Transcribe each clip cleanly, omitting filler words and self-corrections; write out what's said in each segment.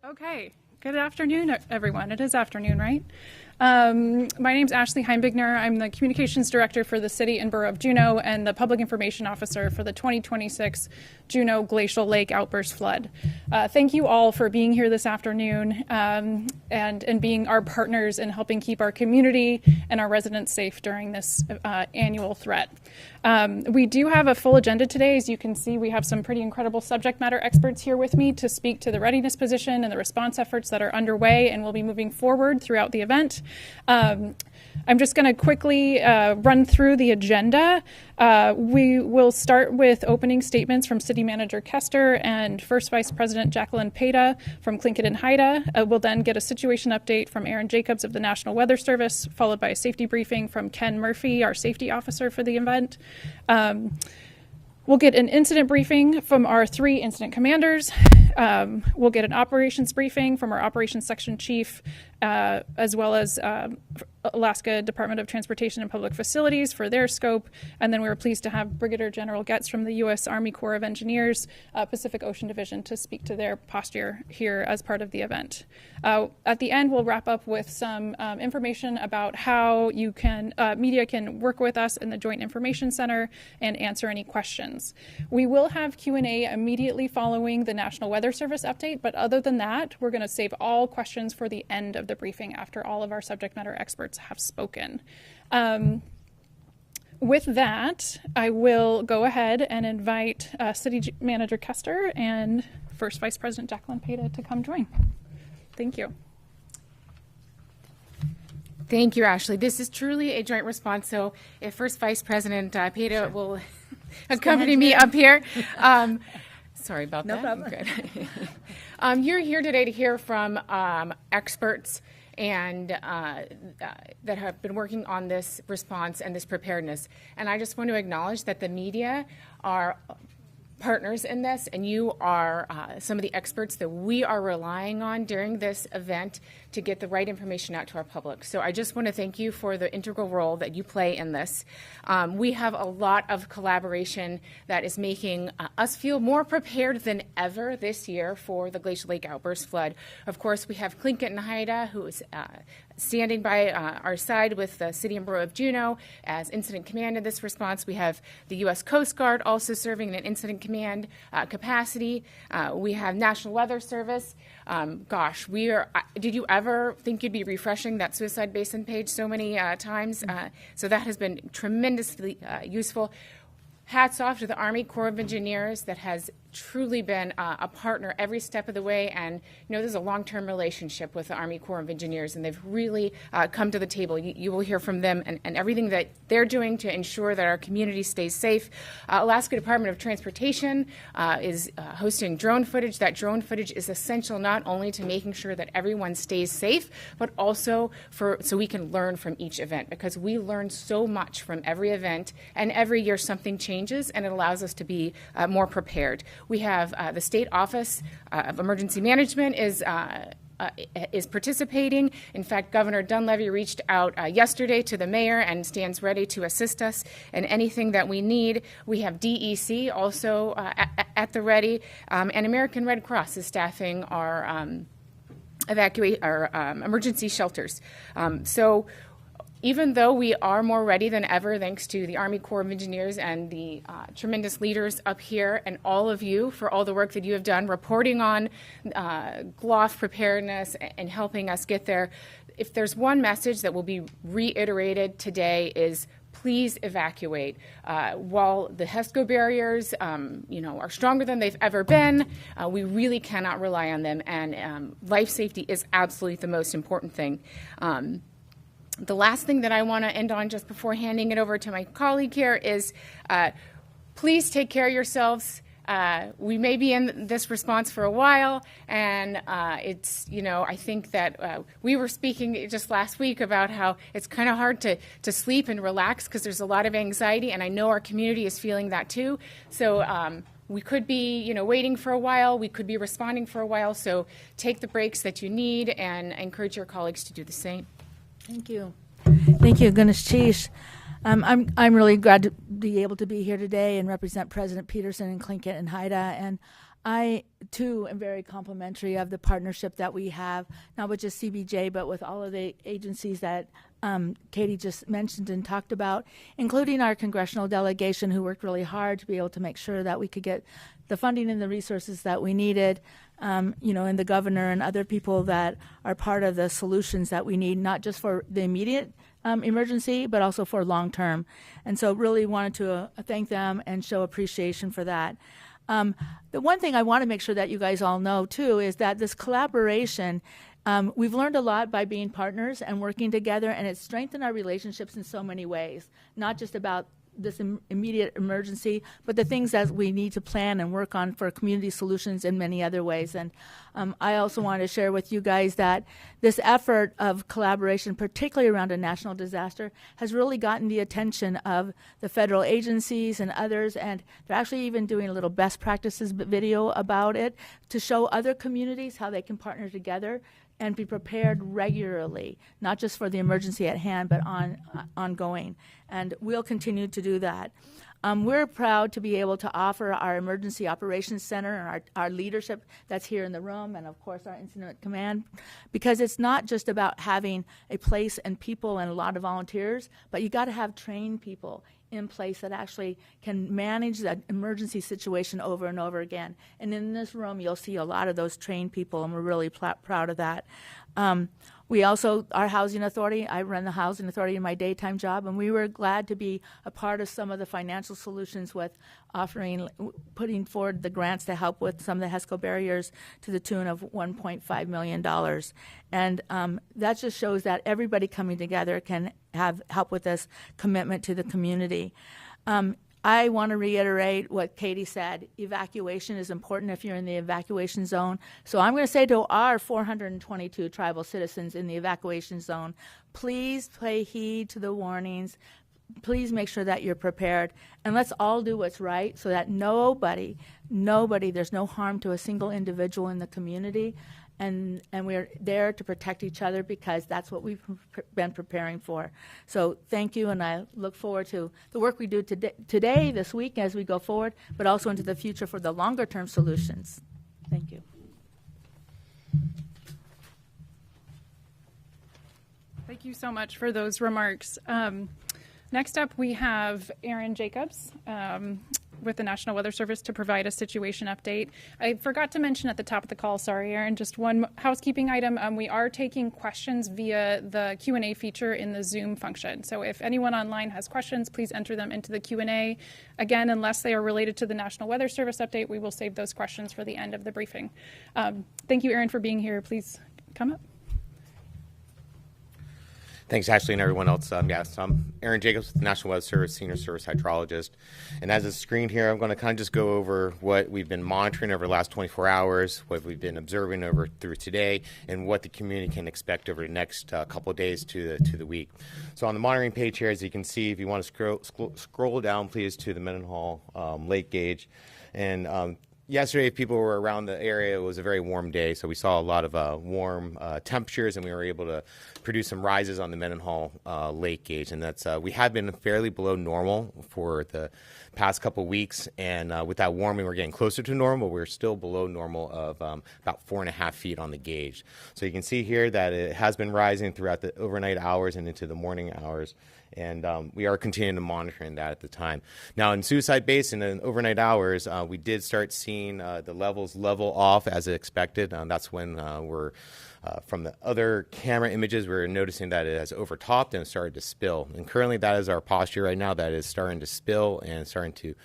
Okay. Good afternoon, everyone. It is afternoon, right? My name's Ashley Heimbigner. I'm the Communications Director for the City and Borough of Juneau and the Public Information Officer for the 2026 Juneau Glacial Lake Outburst Flood. Thank you all for being here this afternoon and being our partners in helping keep our community and our residents safe during this annual threat. We do have a full agenda today. As you can see, we have some pretty incredible subject matter experts here with me to speak to the readiness position and the response efforts that are underway and will be moving forward throughout the event. I'm just going to quickly run through the agenda. We will start with opening statements from City Manager Kester and First Vice President Jacqueline Peta from Tlingit and Haida. We'll then get a situation update from Aaron Jacobs of the National Weather Service, followed by a safety briefing from Ken Murphy, our safety officer for the event. We'll get an incident briefing from our 3 incident commanders. We'll get an operations briefing from our operations section chief, as well as Alaska Department of Transportation and Public Facilities for their scope. And then we were pleased to have Brigadier General Getz from the U.S. Army Corps of Engineers, Pacific Ocean Division, to speak to their posture here as part of the event. At the end, we'll wrap up with some information about how you can media can work with us in the Joint Information Center and answer any questions. We will have Q&A immediately following the National Weather Service update, but other than that, we're going to save all questions for the end of the briefing after all of our subject matter experts have spoken. With that, I will go ahead and invite City Manager Kester and First Vice President Jacqueline Peta to come join. Thank you. Thank you, Ashley. This is truly a joint response, so if First Vice President Peta will accompany me up here. Sorry about that. No problem. Good. You're here today to hear from experts and that have been working on this response and this preparedness. And I just want to acknowledge that the media are partners in this, and you are some of the experts that we are relying on during this event to get the right information out to our public. So I just want to thank you for the integral role that you play in this. We have a lot of collaboration that is making us feel more prepared than ever this year for the Glacial Lake Outburst flood. Of course, we have Tlingit and Haida, who is standing by our side with the City and Borough of Juneau as incident command in this response. We have the U.S. Coast Guard also serving in an incident command capacity. We have National Weather Service. Did you ever think you'd be refreshing that Suicide Basin page so many times? So that has been tremendously useful. Hats off to the Army Corps of Engineers that has truly been a partner every step of the way, and you know, there's a long-term relationship with the Army Corps of Engineers, and they've really come to the table. You will hear from them and everything that they're doing to ensure that our community stays safe. Alaska Department of Transportation is hosting drone footage. That drone footage is essential not only to making sure that everyone stays safe, but also so we can learn from each event, because we learn so much from every event, and every year something changes, and it allows us to be more prepared. We have the State Office of Emergency Management is participating. In fact, Governor Dunleavy reached out yesterday to the mayor and stands ready to assist us in anything that we need. We have DEC also at the ready, and American Red Cross is staffing our emergency shelters. So even though we are more ready than ever, thanks to the Army Corps of Engineers and the tremendous leaders up here and all of you for all the work that you have done reporting on GLOF preparedness and helping us get there, if there's one message that will be reiterated today is please evacuate. While the HESCO barriers are stronger than they've ever been, we really cannot rely on them, and life safety is absolutely the most important thing. The last thing that I want to end on just before handing it over to my colleague here is please take care of yourselves. We may be in this response for a while, and I think that we were speaking just last week about how it's kind of hard to sleep and relax because there's a lot of anxiety, and I know our community is feeling that too. So we could be, waiting for a while. We could be responding for a while. So take the breaks that you need, and encourage your colleagues to do the same. Thank you. Thank you, Ganesh Chish. I'm really glad to be able to be here today and represent President Peterson and Tlingit and Haida. And I, too, am very complimentary of the partnership that we have, not with just CBJ, but with all of the agencies that Katie just mentioned and talked about, including our congressional delegation, who worked really hard to be able to make sure that we could get the funding and the resources that we needed, and the governor and other people that are part of the solutions that we need, not just for the immediate emergency, but also for long term. And so really wanted to thank them and show appreciation for that. The one thing I want to make sure that you guys all know, too, is that this collaboration, we've learned a lot by being partners and working together, and it's strengthened our relationships in so many ways, not just about this immediate emergency, but the things that we need to plan and work on for community solutions in many other ways. And I also want to share with you guys that this effort of collaboration, particularly around a national disaster, has really gotten the attention of the federal agencies and others, and they're actually even doing a little best practices video about it to show other communities how they can partner together and be prepared regularly, not just for the emergency at hand, but ongoing. And we'll continue to do that. We're proud to be able to offer our Emergency Operations Center and our leadership that's here in the room, and of course our Incident Command, because it's not just about having a place and people and a lot of volunteers, but you got to have trained people in place that actually can manage that emergency situation over and over again. And in this room, you'll see a lot of those trained people, and we're really proud of that. We also, our housing authority, I run the housing authority in my daytime job, and we were glad to be a part of some of the financial solutions with putting forward the grants to help with some of the HESCO barriers to the tune of $1.5 million. And that just shows that everybody coming together can have help with this commitment to the community. I want to reiterate what Katie said. Evacuation is important if you're in the evacuation zone. So I'm going to say to our 422 tribal citizens in the evacuation zone, please pay heed to the warnings. Please make sure that you're prepared. And let's all do what's right so that nobody, there's no harm to a single individual in the community. And we're there to protect each other because that's what we've been preparing for. So thank you, and I look forward to the work we do today, this week, as we go forward, but also into the future for the longer-term solutions. Thank you. Thank you so much for those remarks. Next up, we have Aaron Jacobs with the National Weather Service to provide a situation update. I forgot to mention at the top of the call, sorry, Aaron, just one housekeeping item. We are taking questions via the Q&A feature in the Zoom function. So if anyone online has questions, please enter them into the Q&A. Again, unless they are related to the National Weather Service update, we will save those questions for the end of the briefing. Thank you, Aaron, for being here. Please come up. Thanks, Ashley, and everyone else. I'm Aaron Jacobs with the National Weather Service, Senior Service Hydrologist. And as a screen here, I'm going to kind of just go over what we've been monitoring over the last 24 hours, what we've been observing through today, and what the community can expect over the next couple of days to the week. So on the monitoring page here, as you can see, if you want to scroll down, please, to the Mendenhall lake gauge. And yesterday, if people were around the area, it was a very warm day, so we saw a lot of warm temperatures, and we were able to produce some rises on the Mendenhall lake gauge. And that's we have been fairly below normal for the past couple weeks, and with that warming, we're getting closer to normal. We're still below normal of about 4.5 feet on the gauge. So you can see here that it has been rising throughout the overnight hours and into the morning hours. And we are continuing to monitor that at the time. Now, in Suicide Basin, in overnight hours, we did start seeing the levels level off as expected. That's when we're, from the other camera images, we're noticing that it has overtopped and started to spill. And currently, that is our posture right now, that is starting to spill and starting to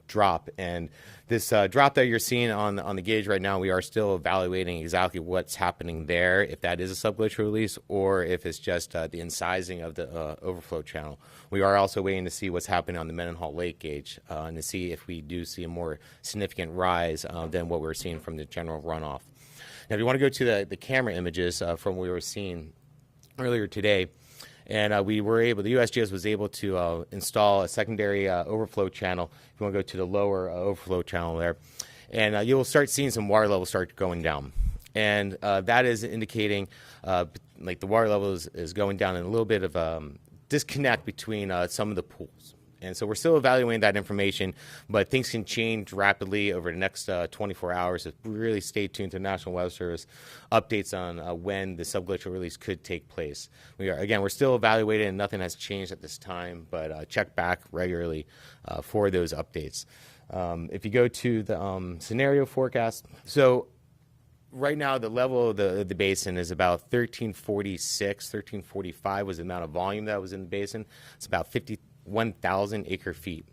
drop. And this drop that you're seeing on the gauge right now, we are still evaluating exactly what's happening there, if that is a subglacial release or if it's just the incising of the overflow channel. We are also waiting to see what's happening on the Mendenhall lake gauge and to see if we do see a more significant rise than what we're seeing from the general runoff. Now, if you want to go to the camera images from what we were seeing earlier today, and the USGS was able to install a secondary overflow channel. If you want to go to the lower overflow channel there, and you will start seeing some water levels start going down. And that is indicating like the water level is going down, and a little bit of disconnect between some of the pools. And so we're still evaluating that information, but things can change rapidly over the next 24 hours. So really stay tuned to National Weather Service updates on when the subglacial release could take place. We're still evaluating, and nothing has changed at this time, but check back regularly for those updates. If you go to the scenario forecast, so right now the level of the basin is about 1346, 1345 was the amount of volume that was in the basin. It's about 51,000 acre feet.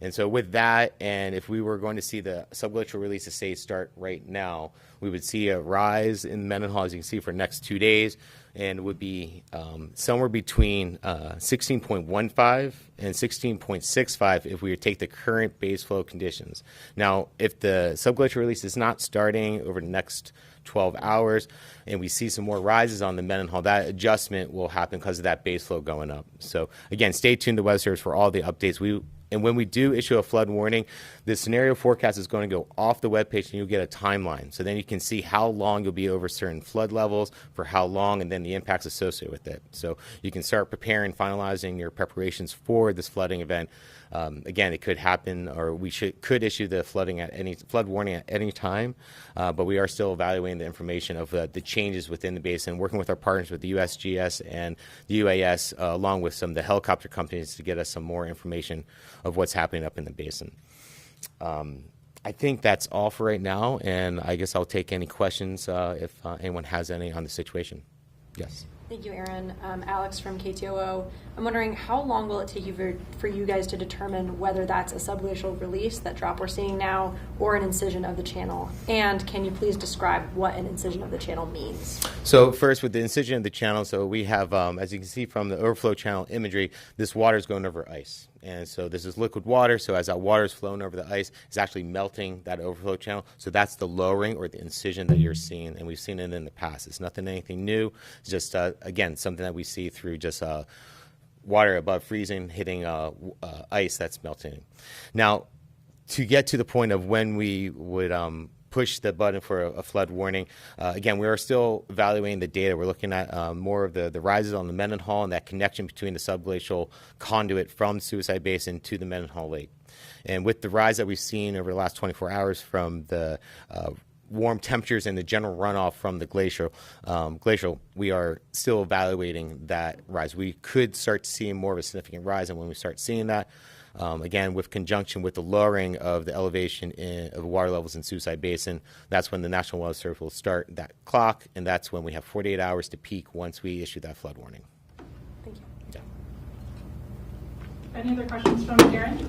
And so with that, and if we were going to see the subglacial release of start right now, we would see a rise in Mendenhall, as you can see, for the next 2 days, and it would be somewhere between 16.15 and 16.65 if we would take the current base flow conditions. Now, if the subglacial release is not starting over the next 12 hours and we see some more rises on the Mendenhall, that adjustment will happen because of that base flow going up. So again, stay tuned to Weather Service for all the updates. And when we do issue a flood warning, the scenario forecast is going to go off the webpage and you'll get a timeline. So then you can see how long you'll be over certain flood levels, for how long, and then the impacts associated with it. So you can start preparing, finalizing your preparations for this flooding event. Again, it could happen, or we could issue the flood warning at any time, but we are still evaluating the information of the changes within the basin, working with our partners with the USGS and the UAS, along with some of the helicopter companies to get us some more information of what's happening up in the basin. I think that's all for right now, and I guess I'll take any questions if anyone has any on the situation. Yes. Thank you, Aaron. Alex from KTOO. I'm wondering, how long will it take you for you guys to determine whether that's a subglacial release, that drop we're seeing now, or an incision of the channel? And can you please describe what an incision of the channel means? So first, with the incision of the channel, so we have, as you can see from the overflow channel imagery, this water is going over ice. And so this is liquid water, so as that water is flowing over the ice, it's actually melting that overflow channel. So that's the lowering or the incision that you're seeing, and we've seen it in the past. It's anything new. It's just, again, something that we see through just water above freezing hitting ice that's melting. Now, to get to the point of when we would push the button for a flood warning, again, we are still evaluating the data. We're looking at more of the rises on the Mendenhall and that connection between the subglacial conduit from Suicide Basin to the Mendenhall Lake. And with the rise that we've seen over the last 24 hours from the warm temperatures and the general runoff from the glacial, we are still evaluating that rise. We could start seeing more of a significant rise, and when we start seeing that, again, with conjunction with the lowering of the elevation of water levels in Suicide Basin, that's when the National Weather Service will start that clock, and that's when we have 48 hours to peak once we issue that flood warning. Thank you. Yeah. Any other questions from Aaron?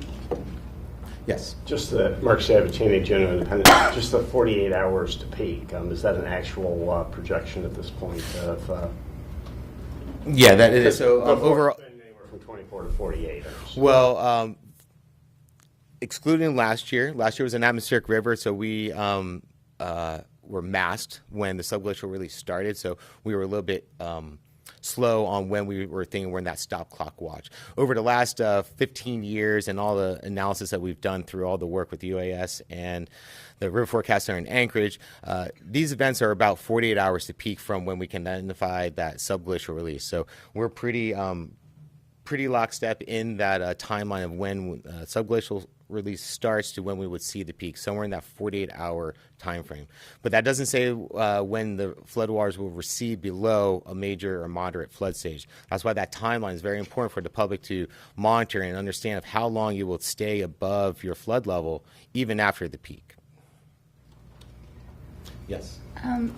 Yes. Just the Mark Sabatini, Juneau Independent, just the 48 hours to peak. Is that an actual projection at this point of? Yeah, that is. So overall, it's been anywhere from 24 to 48 hours. Well, excluding last year was an atmospheric river, so we were masked when the subglacial release started. So we were a little bit slow on when we were thinking we're in that stop clock watch. Over the last 15 years and all the analysis that we've done through all the work with the UAS and the River Forecast Center in Anchorage, these events are about 48 hours to peak from when we can identify that subglacial release. So we're pretty lockstep in that timeline of when subglacial release starts to when we would see the peak, somewhere in that 48-hour time frame. But that doesn't say when the floodwaters will recede below a major or moderate flood stage. That's why that timeline is very important for the public to monitor and understand of how long you will stay above your flood level even after the peak. Yes.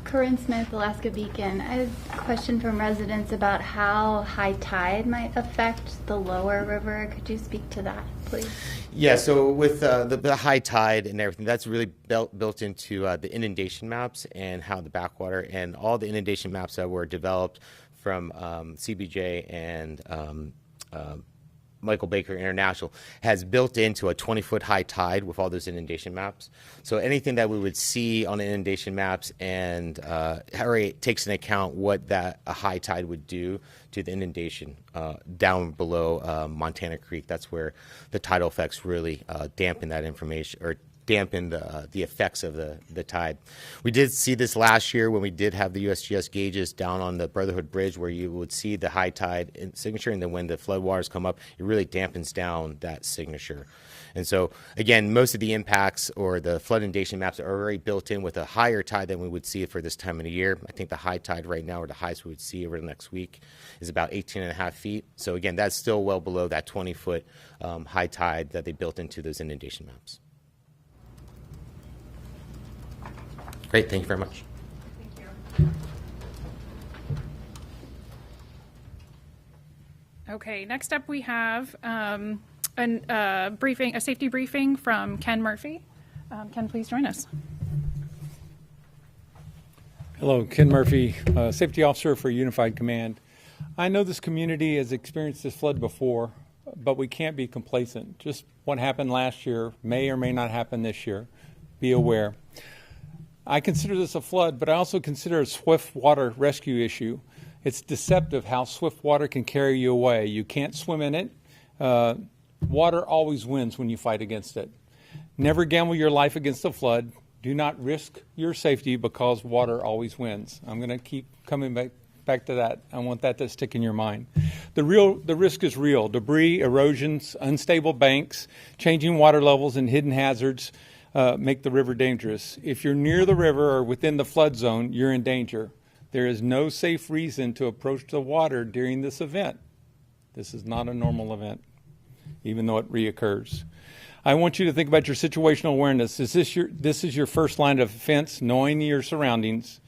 Corinne Smith, Alaska Beacon. I have a question from residents about how high tide might affect the lower river. Could you speak to that, please? Yeah, so with the high tide and everything, that's really built into the inundation maps and how the backwater and all the inundation maps that were developed from CBJ and Michael Baker International has built into a 20-foot high tide with all those inundation maps. So anything that we would see on the inundation maps and already takes into account what a high tide would do to the inundation down below Montana Creek. That's where the tidal effects really dampen that information or dampen the effects of the tide. We did see this last year when we did have the USGS gauges down on the Brotherhood Bridge, where you would see the high tide signature, and then when the floodwaters come up, it really dampens down that signature. And so, again, most of the impacts or the flood inundation maps are already built in with a higher tide than we would see for this time of the year. I think the high tide right now, or the highest we would see over the next week, is about 18.5 feet. So, again, that's still well below that 20-foot high tide that they built into those inundation maps. Great. Thank you very much. Thank you. Okay, next up we have a safety briefing from Ken Murphy. Ken, please join us. Hello, Ken Murphy, Safety Officer for Unified Command. I know this community has experienced this flood before, but we can't be complacent. Just what happened last year may or may not happen this year. Be aware. I consider this a flood, but I also consider a swift water rescue issue. It's deceptive how swift water can carry you away. You can't swim in it. Water always wins when you fight against it. Never gamble your life against a flood. Do not risk your safety because water always wins. I'm going to keep coming back to that. I want that to stick in your mind. The risk is real. Debris, erosions, unstable banks, changing water levels, and hidden hazards make the river dangerous. If you're near the river or within the flood zone, you're in danger. There is no safe reason to approach the water during this event. This is not a normal event, even though it reoccurs. I want you to think about your situational awareness. This is your first line of defense, knowing your surroundings.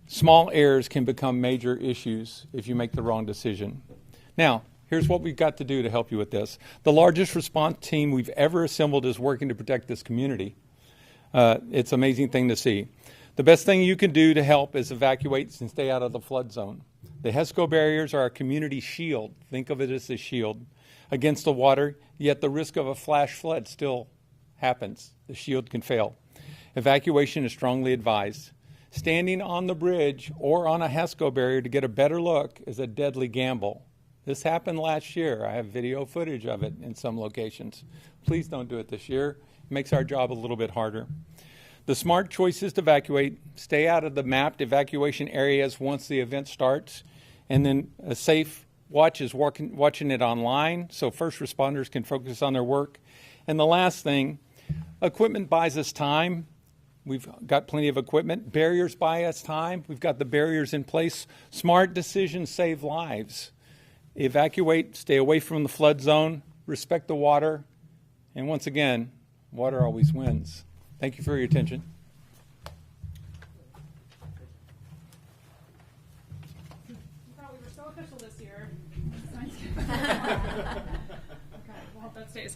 Small errors can become major issues if you make the wrong decision. Now, here's what we've got to do to help you with this. The largest response team we've ever assembled is working to protect this community. It's an amazing thing to see. The best thing you can do to help is evacuate and stay out of the flood zone. The HESCO barriers are a community shield. Think of it as a shield against the water, yet the risk of a flash flood still happens. The shield can fail. Evacuation is strongly advised. Standing on the bridge or on a HESCO barrier to get a better look is a deadly gamble. This happened last year. I have video footage of it in some locations. Please don't do it this year. It makes our job a little bit harder. The smart choice is to evacuate, stay out of the mapped evacuation areas once the event starts, and then a safe watch is watching it online so first responders can focus on their work. And the last thing, equipment buys us time. We've got plenty of equipment. Barriers buy us time. We've got the barriers in place. Smart decisions save lives. Evacuate, stay away from the flood zone, respect the water, and once again, water always wins. Thank you for your attention. You thought we were so official this year. Okay, we'll hope that stays.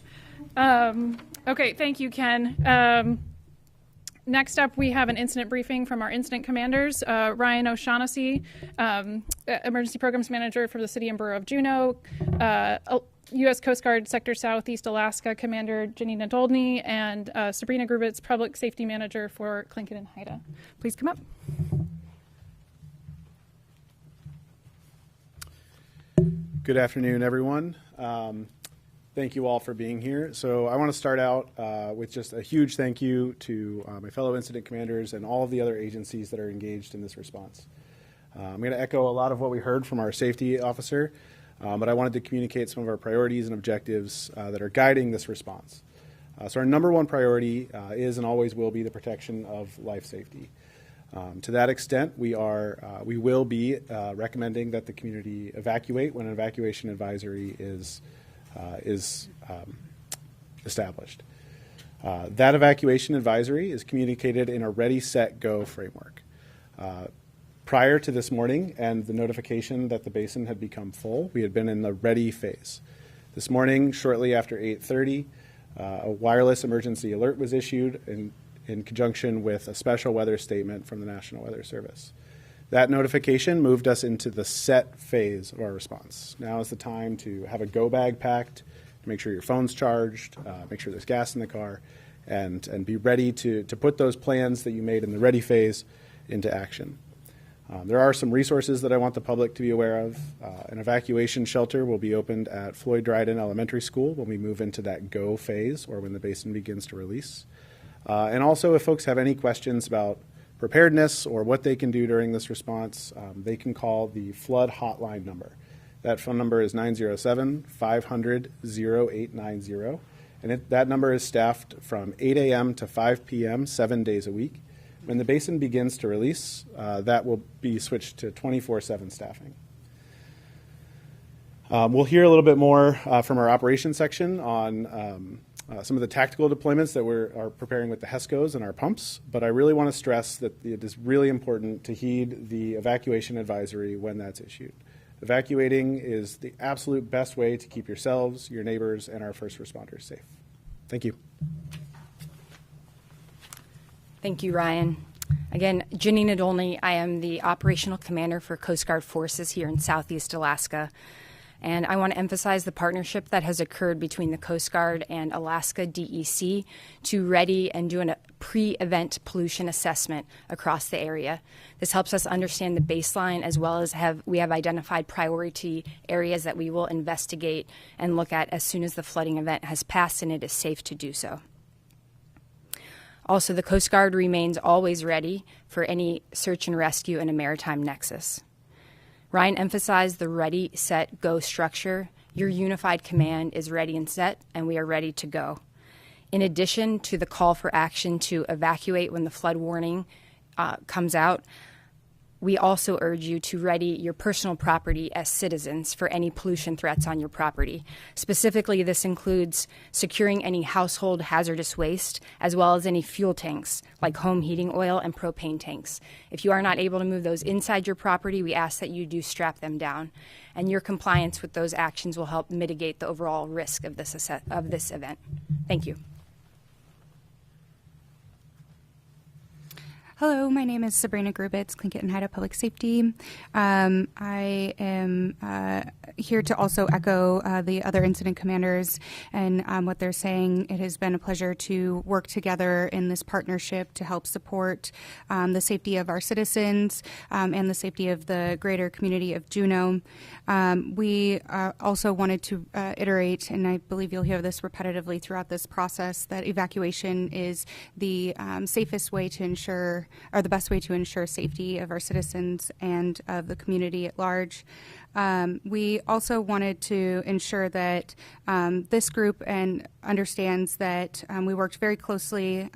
Okay, thank you, Ken. Next up, we have an incident briefing from our incident commanders. Ryan O'Shaughnessy, Emergency Programs Manager for the City and Borough of Juneau, U.S. Coast Guard Sector Southeast Alaska Commander Jenny Nadolny, and Sabrina Grubitz, Public Safety Manager for Clinton and Haida. Please come up. Good afternoon, everyone. Thank you all for being here. So I want to start out with just a huge thank you to my fellow incident commanders and all of the other agencies that are engaged in this response. I'm going to echo a lot of what we heard from our safety officer, but I wanted to communicate some of our priorities and objectives that are guiding this response. So our number one priority is and always will be the protection of life safety. To that extent, we will be recommending that the community evacuate when an evacuation advisory is established. That evacuation advisory is communicated in a ready, set, go framework. Prior to this morning and the notification that the basin had become full, we had been in the ready phase. This morning, shortly after 8:30, a wireless emergency alert was issued in conjunction with a special weather statement from the National Weather Service. That notification moved us into the set phase of our response. Now is the time to have a go bag packed, to make sure your phone's charged, make sure there's gas in the car, and be ready to put those plans that you made in the ready phase into action. There are some resources that I want the public to be aware of. An evacuation shelter will be opened at Floyd Dryden Elementary School when we move into that go phase or when the basin begins to release. And also, if folks have any questions about preparedness or what they can do during this response, they can call the flood hotline number. That phone number is 907-500-0890. And that number is staffed from 8 a.m. to 5 p.m., 7 days a week. When the basin begins to release, that will be switched to 24/7 staffing. We'll hear a little bit more from our operations section on some of the tactical deployments that we are preparing with the HESCOs and our pumps, but I really want to stress that it is really important to heed the evacuation advisory when that's issued. Evacuating is the absolute best way to keep yourselves, your neighbors, and our first responders safe. Thank you. Thank you, Ryan. Again, Janine Nadolny. I am the operational commander for Coast Guard forces here in Southeast Alaska. And I want to emphasize the partnership that has occurred between the Coast Guard and Alaska DEC to ready and do a pre-event pollution assessment across the area. This helps us understand the baseline, as well as we have identified priority areas that we will investigate and look at as soon as the flooding event has passed and it is safe to do so. Also, the Coast Guard remains always ready for any search and rescue in a maritime nexus. Ryan emphasized the ready, set, go structure. Your unified command is ready and set, and we are ready to go. In addition to the call for action to evacuate when the flood warning comes out, we also urge you to ready your personal property as citizens for any pollution threats on your property. Specifically, this includes securing any household hazardous waste, as well as any fuel tanks, like home heating oil and propane tanks. If you are not able to move those inside your property, we ask that you do strap them down. And your compliance with those actions will help mitigate the overall risk of this event. Thank you. Hello, my name is Sabrina Grubitz, Tlingit and Haida Public Safety. I am here to also echo the other incident commanders and what they're saying. It has been a pleasure to work together in this partnership to help support the safety of our citizens and the safety of the greater community of Juneau. We also wanted to iterate, and I believe you'll hear this repetitively throughout this process, that evacuation is the safest way to ensure, or the best way to ensure safety of our citizens and of the community at large. We also wanted to ensure that this group understands that we worked very closely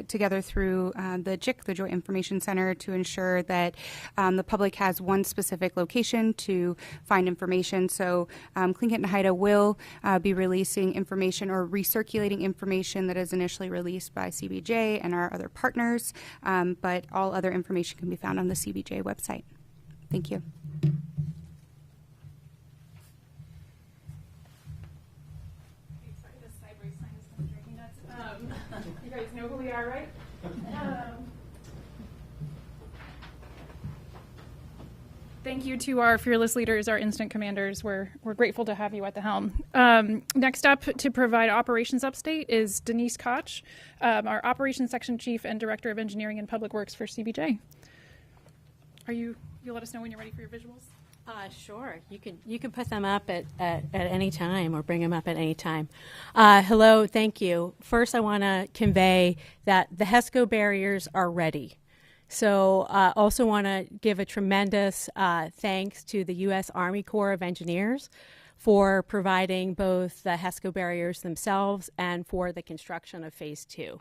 together through the JIC, the Joint Information Center, to ensure that the public has one specific location to find information. So Tlingit and Haida will be releasing information or recirculating information that is initially released by CBJ and our other partners, but all other information can be found on the CBJ website. Thank you. You guys know who we are, right? Thank you to our fearless leaders, our instant commanders. We're grateful to have you at the helm. Next up to provide operations update is Denise Koch, our operations section chief and director of engineering and public works for CBJ. You'll let us know when you're ready for your visuals? Sure. You can put them up at any time or bring them up at any time. Hello, thank you. First, I want to convey that the HESCO barriers are ready. So also want to give a tremendous thanks to the U.S. Army Corps of Engineers for providing both the HESCO barriers themselves and for the construction of Phase 2.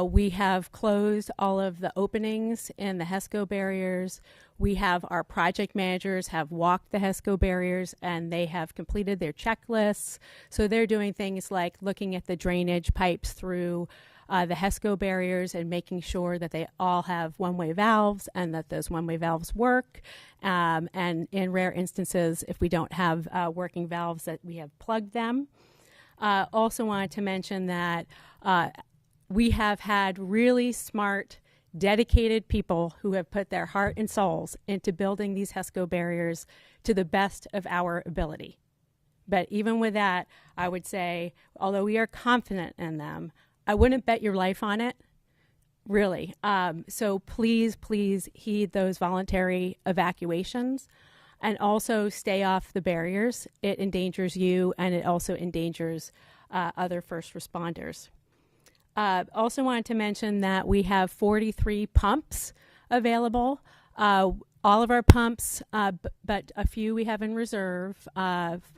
We have closed all of the openings in the HESCO barriers. We have our project managers have walked the HESCO barriers and they have completed their checklists. So they're doing things like looking at the drainage pipes through the HESCO barriers and making sure that they all have one-way valves and that those one-way valves work. And in rare instances, if we don't have working valves, that we have plugged them. Also wanted to mention that we have had really smart, dedicated people who have put their heart and souls into building these HESCO barriers to the best of our ability. But even with that, I would say, although we are confident in them, I wouldn't bet your life on it, really. So please, please heed those voluntary evacuations and also stay off the barriers. It endangers you and it also endangers other first responders. Also wanted to mention that we have 43 pumps available. All of our pumps, but a few we have in reserve,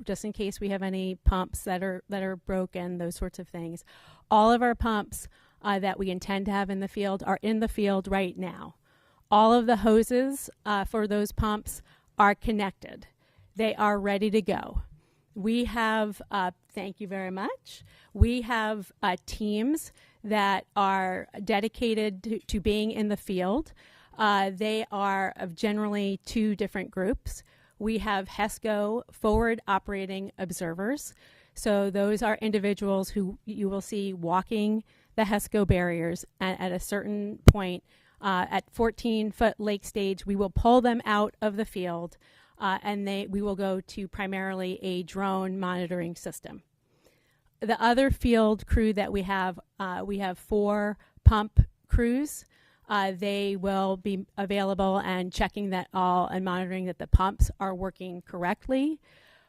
just in case we have any pumps that are broken, those sorts of things. All of our pumps that we intend to have in the field are in the field right now. All of the hoses for those pumps are connected. They are ready to go. We have, thank you very much, we have teams that are dedicated to being in the field. They are of generally two different groups. We have HESCO forward operating observers. So those are individuals who you will see walking the HESCO barriers, and at a certain point, at 14-foot lake stage, we will pull them out of the field, and we will go to primarily a drone monitoring system. The other field crew that we have 4 pump crews. They will be available and checking that all and monitoring that the pumps are working correctly.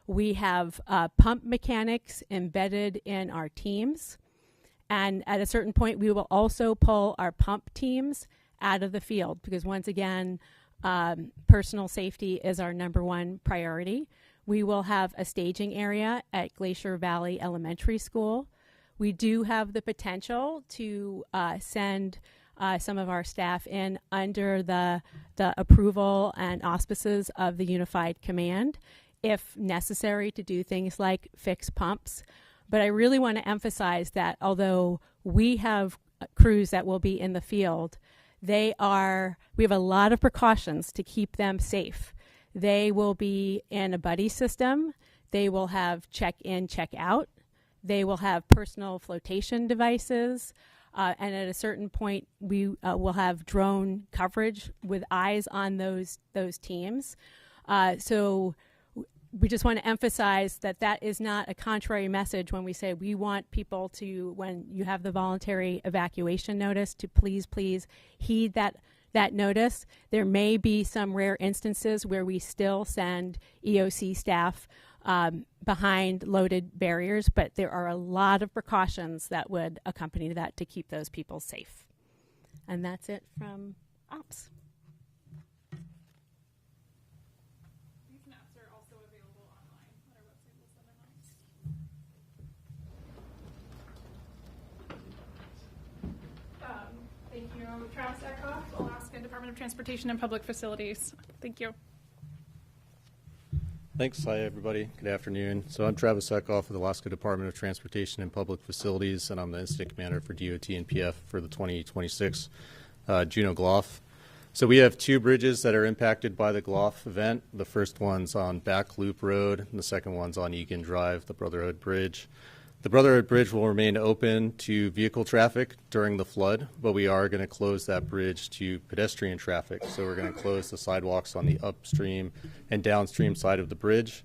We have pump mechanics embedded in our teams. And at a certain point, we will also pull our pump teams out of the field because, once again, personal safety is our #1 priority. We will have a staging area at Glacial Valley Elementary School. We do have the potential to send some of our staff in under the approval and auspices of the Unified Command if necessary to do things like fix pumps. But I really want to emphasize that although we have crews that will be in the field, we have a lot of precautions to keep them safe. They will be in a buddy system. They will have check-in, check-out. They will have personal flotation devices. And at a certain point, we will have drone coverage with eyes on those teams. So we just want to emphasize that is not a contrary message when we say we want people to, when you have the voluntary evacuation notice, to please heed that notice. There may be some rare instances where we still send EOC staff behind loaded barriers, but there are a lot of precautions that would accompany that to keep those people safe. And that's it from Ops. These maps are also available online on our website. We'll send them out. Thank you. Travis Eckhoff, Alaska Department of Transportation and Public Facilities. Thank you. Thanks. Hi, everybody. Good afternoon. So I'm Travis Eckhoff with Alaska Department of Transportation and Public Facilities, and I'm the Incident Commander for DOT and PF for the 2026 Juneau GLOF. So we have 2 bridges that are impacted by the GLOF event. The first one's on Back Loop Road, and the second one's on Egan Drive, the Brotherhood Bridge. The Brotherhood Bridge will remain open to vehicle traffic during the flood, but we are going to close that bridge to pedestrian traffic. So we're going to close the sidewalks on the upstream and downstream side of the bridge.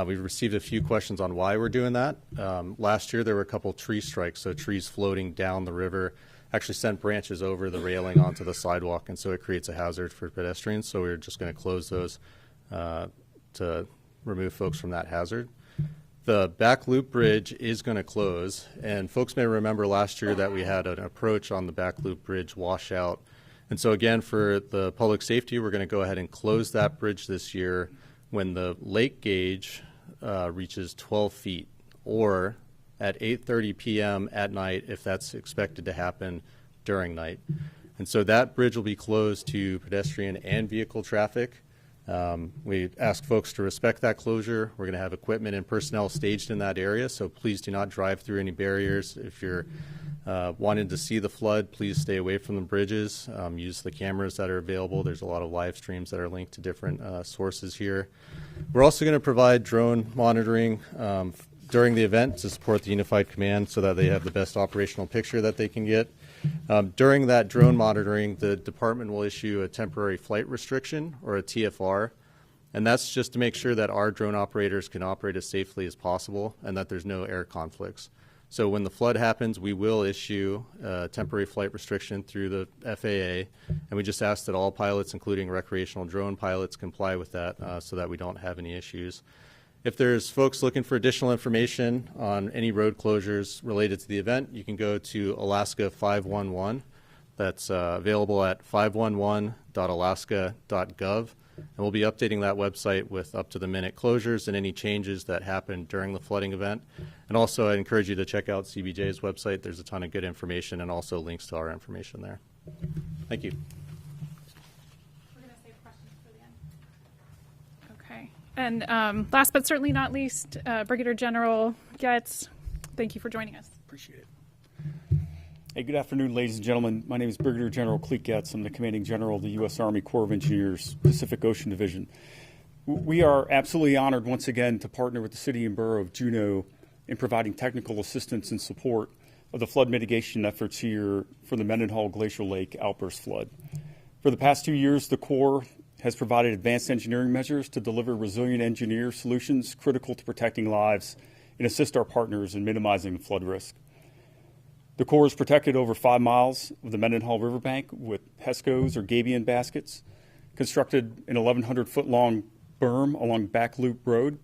We've received a few questions on why we're doing that. Last year there were a couple tree strikes, so trees floating down the river actually sent branches over the railing onto the sidewalk, and so it creates a hazard for pedestrians. So we're just going to close those to remove folks from that hazard. The Back Loop Bridge is going to close, and folks may remember last year that we had an approach on the Back Loop Bridge washout. And so again, for the public safety, we're going to go ahead and close that bridge this year when the lake gauge reaches 12 feet, or at 8:30 p.m. at night if that's expected to happen during night. And so that bridge will be closed to pedestrian and vehicle traffic. We ask folks to respect that closure. We're going to have equipment and personnel staged in that area, so please do not drive through any barriers. If you're wanting to see the flood, please stay away from the bridges. Use the cameras that are available. There's a lot of live streams that are linked to different sources here. We're also going to provide drone monitoring during the event to support the Unified Command so that they have the best operational picture that they can get. During that drone monitoring, the department will issue a temporary flight restriction, or a TFR, and that's just to make sure that our drone operators can operate as safely as possible and that there's no air conflicts. So when the flood happens, we will issue a temporary flight restriction through the FAA, and we just ask that all pilots, including recreational drone pilots, comply with that so that we don't have any issues. If there's folks looking for additional information on any road closures related to the event, you can go to Alaska 511. That's available at 511.alaska.gov. And we'll be updating that website with up-to-the-minute closures and any changes that happened during the flooding event. And also, I encourage you to check out CBJ's website. There's a ton of good information and also links to our information there. Thank you. We're going to save questions for the end. Okay. And last but certainly not least, Brigadier General Getz, thank you for joining us. Appreciate it. Hey, good afternoon, ladies and gentlemen. My name is Brigadier General Clete Getz. I'm the Commanding General of the U.S. Army Corps of Engineers, Pacific Ocean Division. We are absolutely honored once again to partner with the City and Borough of Juneau in providing technical assistance and support of the flood mitigation efforts here for the Mendenhall Glacial Lake outburst flood. For the past 2 years, the Corps has provided advanced engineering measures to deliver resilient engineer solutions critical to protecting lives and assist our partners in minimizing the flood risk. The Corps has protected over 5 miles of the Mendenhall riverbank with HESCOs or gabion baskets, constructed an 1,100-foot-long berm along Back Loop Road,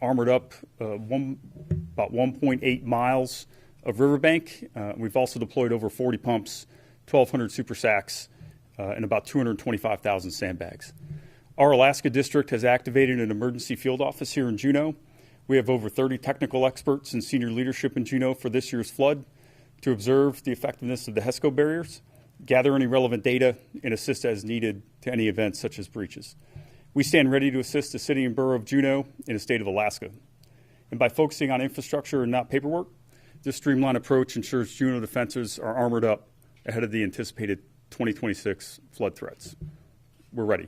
armored up about 1.8 miles of riverbank. We've also deployed over 40 pumps, 1,200 super sacks, and about 225,000 sandbags. Our Alaska district has activated an emergency field office here in Juneau. We have over 30 technical experts and senior leadership in Juneau for this year's flood to observe the effectiveness of the HESCO barriers, gather any relevant data, and assist as needed to any events such as breaches. We stand ready to assist the City and Borough of Juneau in the state of Alaska. And by focusing on infrastructure and not paperwork, this streamlined approach ensures Juneau defenses are armored up ahead of the anticipated 2026 flood threats. We're ready.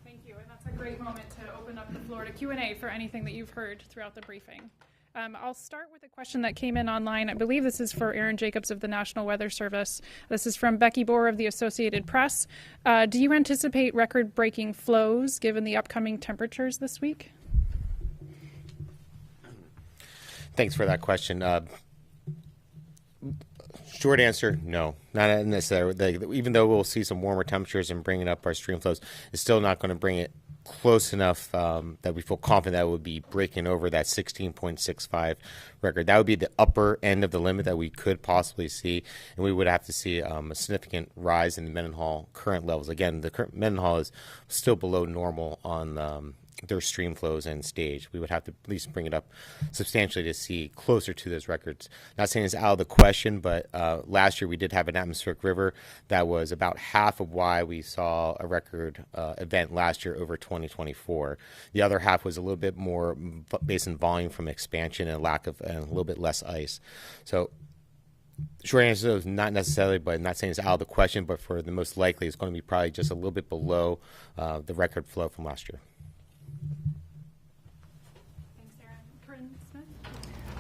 Thank you, and that's a great moment to open up the floor to Q&A for anything that you've heard throughout the briefing. I'll start with a question that came in online. I believe this is for Aaron Jacobs of the National Weather Service. This is from Becky Bohr of the Associated Press. Do you anticipate record-breaking flows given the upcoming temperatures this week? Thanks for that question. Short answer, no, not necessarily. Even though we'll see some warmer temperatures and bringing up our stream flows, it's still not going to bring it close enough that we feel confident that it would be breaking over that 16.65 record. That would be the upper end of the limit that we could possibly see, and we would have to see a significant rise in the Mendenhall current levels. Again, the current Mendenhall is still below normal on their stream flows and stage. We would have to at least bring it up substantially to see closer to those records. Not saying it's out of the question, but last year we did have an atmospheric river that was about half of why we saw a record event last year over 2024. The other half was a little bit more based on volume from expansion and lack of and a little bit less ice. So short answer is not necessarily, but not saying it's out of the question, but for the most likely it's going to be probably just a little bit below the record flow from last year.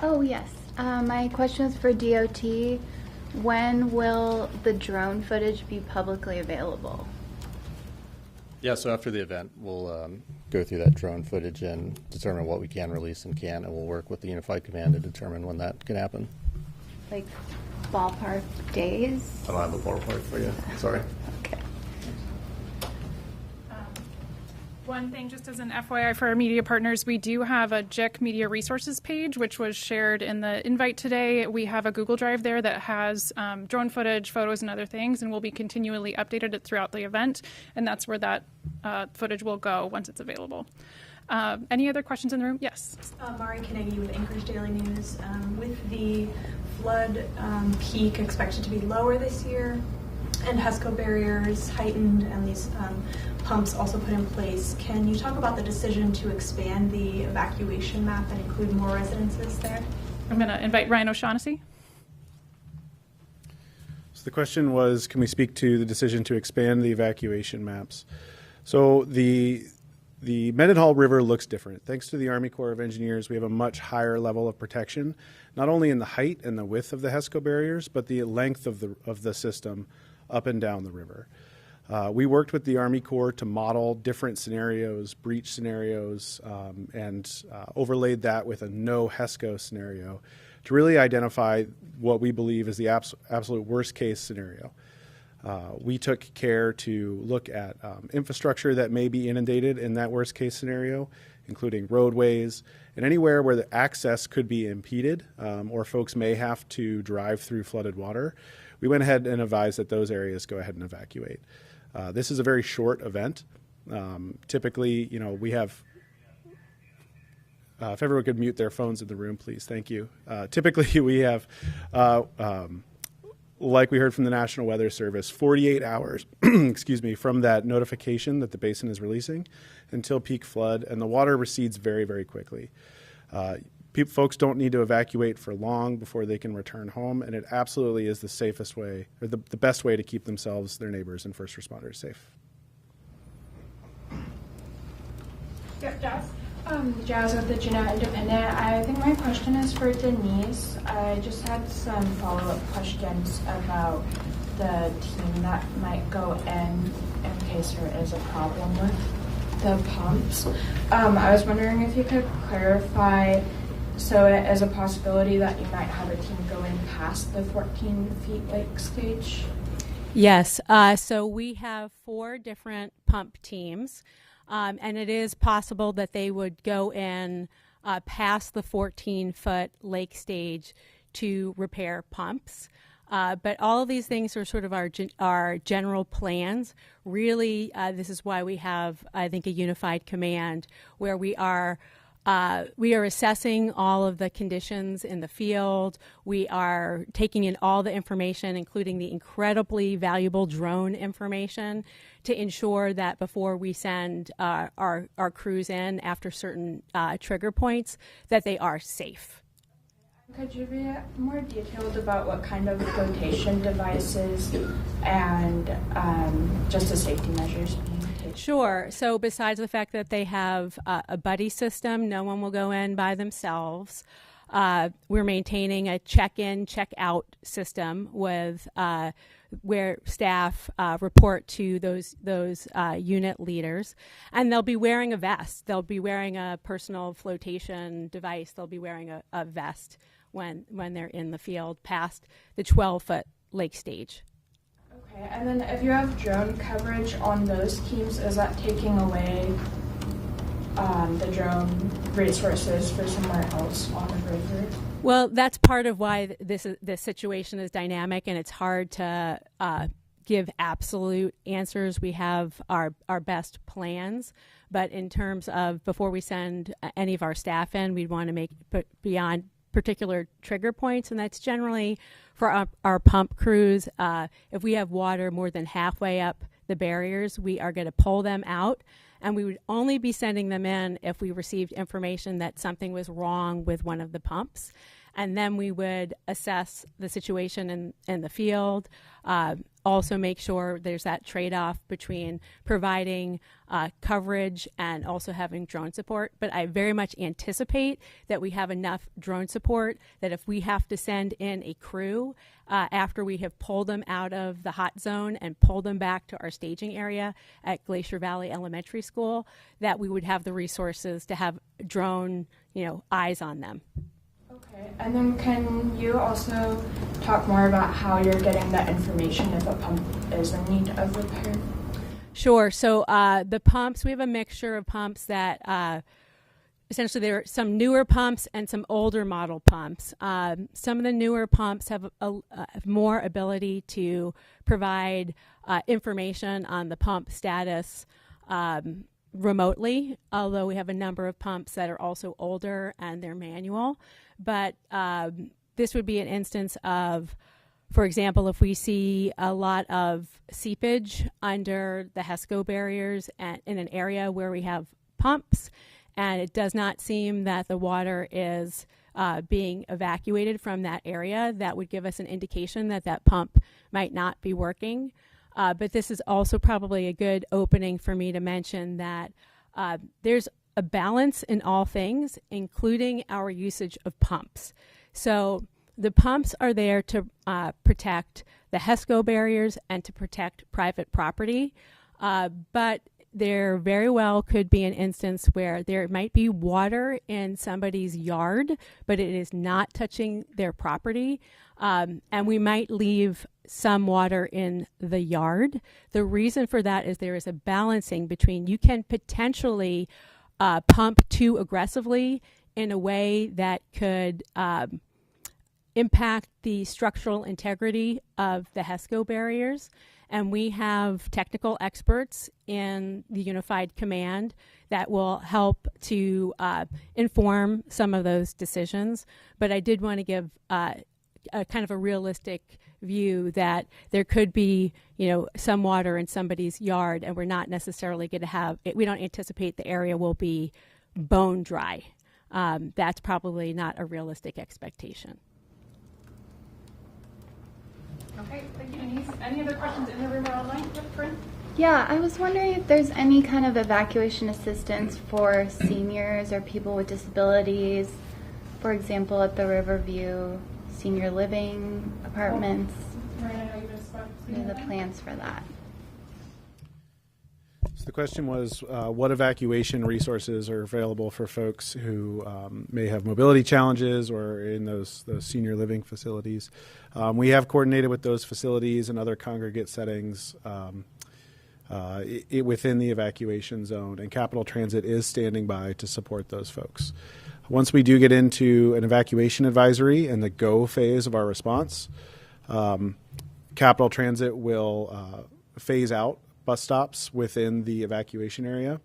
Oh, yes. My question is for DOT. When will the drone footage be publicly available? Yeah, so after the event, we'll go through that drone footage and determine what we can release and can't, and we'll work with the Unified Command to determine when that can happen. Like ballpark days? I don't have a ballpark for you. Sorry. Okay. One thing, just as an FYI for our media partners, we do have a JIC Media Resources page, which was shared in the invite today. We have a Google Drive there that has drone footage, photos, and other things, and we'll be continually updated it throughout the event, and that's where that footage will go once it's available. Any other questions in the room? Yes. Mari Kanegi with Anchorage Daily News. With the flood peak expected to be lower this year, and HESCO barriers heightened, and these pumps also put in place, can you talk about the decision to expand the evacuation map and include more residences there? I'm going to invite Ryan O'Shaughnessy. So the question was, can we speak to the decision to expand the evacuation maps? So the Mendenhall River looks different. Thanks to the Army Corps of Engineers, we have a much higher level of protection, not only in the height and the width of the HESCO barriers, but the length of the system up and down the river. We worked with the Army Corps to model different scenarios, breach scenarios, and overlaid that with a no HESCO scenario to really identify what we believe is the absolute worst case scenario. We took care to look at infrastructure that may be inundated in that worst case scenario, including roadways and anywhere where the access could be impeded or folks may have to drive through flooded water. We went ahead and advised that those areas go ahead and evacuate. This is a very short event. Typically, we have, if everyone could mute their phones in the room, please. Thank you. Typically, we have, like we heard from the National Weather Service, 48 hours, excuse me, from that notification that the basin is releasing until peak flood, and the water recedes very, very quickly. Folks don't need to evacuate for long before they can return home, and it absolutely is the safest way, or the best way to keep themselves, their neighbors, and first responders safe. Yep, Jazz. Jazz with the Juneau Independent. I think my question is for Denise. I just had some follow-up questions about the team that might go in case there is a problem with the pumps. I was wondering if you could clarify, so it is a possibility that you might have a team go in past the 14 feet lake stage? Yes. So we have 4 different pump teams. And it is possible that they would go in past the 14-foot lake stage to repair pumps. But all of these things are sort of our general plans. Really, this is why we have, I think, a unified command where we are assessing all of the conditions in the field. We are taking in all the information, including the incredibly valuable drone information, to ensure that before we send our crews in after certain trigger points, that they are safe. Could you be more detailed about what kind of flotation devices and just the safety measures being taken? Sure. So besides the fact that they have a buddy system, no one will go in by themselves. We're maintaining a check-in, check-out system with where staff report to those unit leaders, and they'll be wearing a vest. They'll be wearing a personal flotation device. They'll be wearing a vest when they're in the field past the 12-foot lake stage. Okay, and then if you have drone coverage on those teams, is that taking away the drone resources for somewhere else on the river? Well, that's part of why this situation is dynamic, and it's hard to give absolute answers. We have our best plans, but in terms of before we send any of our staff in, we'd want to make beyond particular trigger points, and that's generally for our pump crews. If we have water more than halfway up the barriers, we are going to pull them out, and we would only be sending them in if we received information that something was wrong with one of the pumps. And then we would assess the situation in the field, also make sure there's that trade-off between providing coverage and also having drone support. But I very much anticipate that we have enough drone support that if we have to send in a crew after we have pulled them out of the hot zone and pulled them back to our staging area at Glacier Valley Elementary School, that we would have the resources to have drone, eyes on them. Okay, and then can you also talk more about how you're getting that information if a pump is in need of repair? Sure. So the pumps, we have a mixture of pumps that essentially there are some newer pumps and some older model pumps. Some of the newer pumps have more ability to provide information on the pump status remotely, although we have a number of pumps that are also older and they're manual. But this would be an instance of, for example, if we see a lot of seepage under the HESCO barriers in an area where we have pumps, and it does not seem that the water is being evacuated from that area, that would give us an indication that that pump might not be working. But this is also probably a good opening for me to mention that there's a balance in all things, including our usage of pumps. So the pumps are there to protect the HESCO barriers and to protect private property, but there very well could be an instance where there might be water in somebody's yard, but it is not touching their property, and we might leave some water in the yard. The reason for that is there is a balancing between you can potentially pump too aggressively in a way that could impact the structural integrity of the HESCO barriers. And we have technical experts in the Unified Command that will help to inform some of those decisions. But I did want to give a kind of a realistic view that there could be, some water in somebody's yard, and we're not necessarily going to have it. We don't anticipate the area will be bone dry. That's probably not a realistic expectation. Okay, thank you, Denise. Any other questions in the room or online? Yep, Corinne? Yeah, I was wondering if there's any kind of evacuation assistance for seniors or people with disabilities, for example, at the Riverview Senior Living Apartments. Right, I know you just spoke. What are the plans for that? So the question was, what evacuation resources are available for folks who may have mobility challenges or in those senior living facilities? We have coordinated with those facilities and other congregate settings within the evacuation zone, and Capital Transit is standing by to support those folks. Once we do get into an evacuation advisory and the go phase of our response, Capital Transit will phase out bus stops within the evacuation area.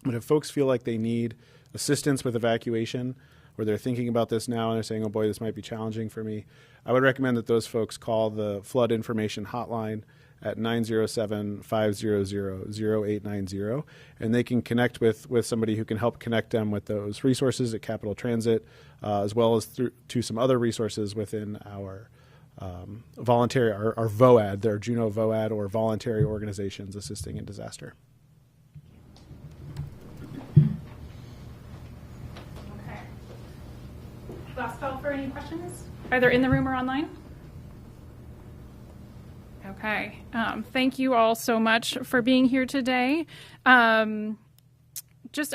But if folks feel like they need assistance with evacuation, or they're thinking about this now and they're saying, oh boy, this might be challenging for me, I would recommend that those folks call the flood information hotline at 907-500-0890, and they can connect with somebody who can help connect them with those resources at Capital Transit, as well as to some other resources within our voluntary, our VOAD, their Juneau VOAD, or voluntary organizations assisting in disaster. Okay. Last call for any questions, either in the room or online? Okay. Thank you all so much for being here today.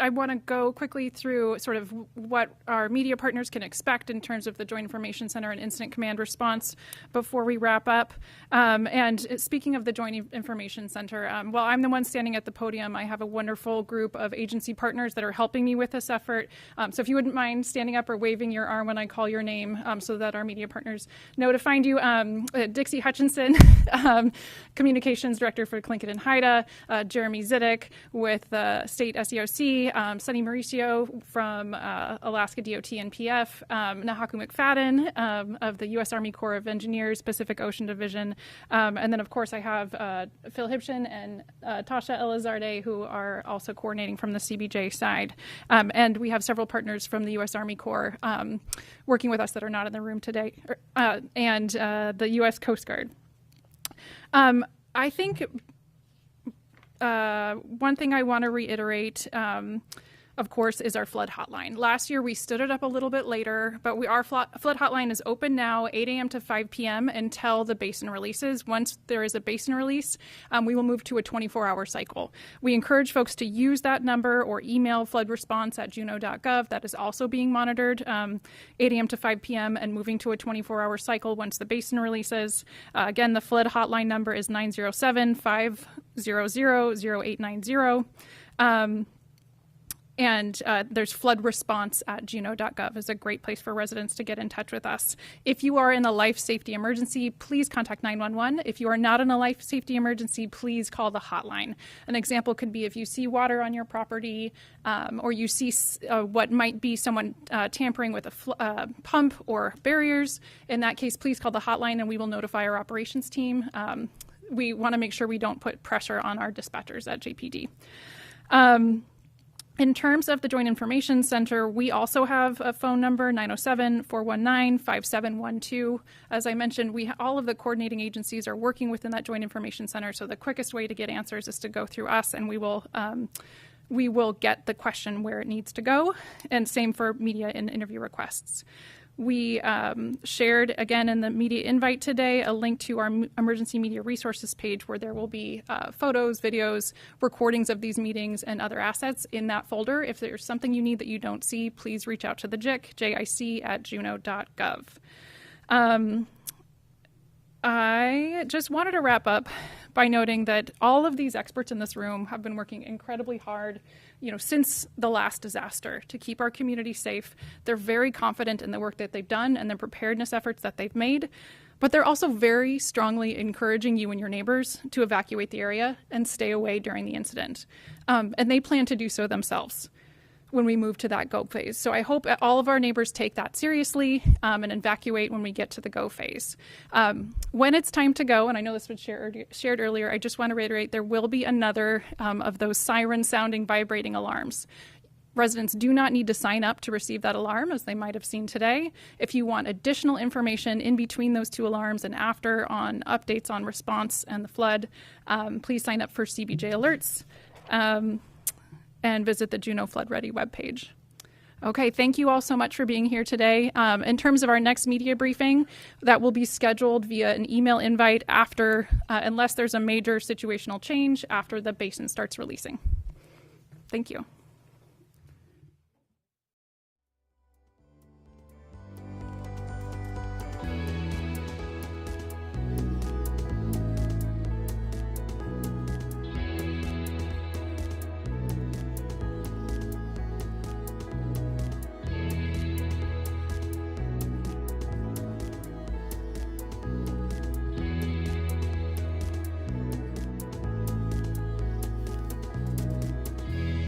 I want to go quickly through sort of what our media partners can expect in terms of the Joint Information Center and Incident Command response before we wrap up. And speaking of the Joint Information Center, while I'm the one standing at the podium, I have a wonderful group of agency partners that are helping me with this effort. So if you wouldn't mind standing up or waving your arm when I call your name so that our media partners know to find you. Dixie Hutchinson, Communications Director for Tlingit and Haida, Jeremy Zidek with State SEOC, Sunny Mauricio from Alaska DOT and PF, Nahaku McFadden of the U.S. Army Corps of Engineers, Pacific Ocean Division, and then, of course, I have Phil Hibshin and Tasha Elizarde, who are also coordinating from the CBJ side. And we have several partners from the U.S. Army Corps working with us that are not in the room today, and the U.S. Coast Guard. I think one thing I want to reiterate, of course, is our flood hotline. Last year, we stood it up a little bit later, but our flood hotline is open now, 8 a.m. to 5 p.m. until the basin releases. Once there is a basin release, we will move to a 24-hour cycle. We encourage folks to use that number or email floodresponse@juneau.gov. That is also being monitored, 8 a.m. to 5 p.m. and moving to a 24-hour cycle once the basin releases. Again, the flood hotline number is 907-500-0890. And there's flood response at juneau.gov is a great place for residents to get in touch with us. If you are in a life safety emergency, please contact 911. If you are not in a life safety emergency, please call the hotline. An example could be if you see water on your property or you see what might be someone tampering with a pump or barriers. In that case, please call the hotline and we will notify our operations team. We want to make sure we don't put pressure on our dispatchers at JPD. In terms of the Joint Information Center, we also have a phone number, 907-419-5712. As I mentioned, all of the coordinating agencies are working within that Joint Information Center, so the quickest way to get answers is to go through us, and we will get the question where it needs to go, and same for media and interview requests. We shared, again, in the media invite today, a link to our emergency media resources page where there will be photos, videos, recordings of these meetings, and other assets in that folder. If there's something you need that you don't see, please reach out to the JIC, jic@juneau.gov. I just wanted to wrap up by noting that all of these experts in this room have been working incredibly hard, since the last disaster to keep our community safe. They're very confident in the work that they've done and the preparedness efforts that they've made, but they're also very strongly encouraging you and your neighbors to evacuate the area and stay away during the incident. And they plan to do so themselves when we move to that go phase. So I hope all of our neighbors take that seriously and evacuate when we get to the go phase. When it's time to go, and I know this was shared earlier, I just want to reiterate, there will be another of those siren sounding, vibrating alarms. Residents do not need to sign up to receive that alarm, as they might have seen today. If you want additional information in between those two alarms and after on updates on response and the flood, please sign up for CBJ alerts. And visit the Juneau Flood Ready webpage. Okay, thank you all so much for being here today. In terms of our next media briefing, that will be scheduled via an email invite after, unless there's a major situational change, after the basin starts releasing. Thank you.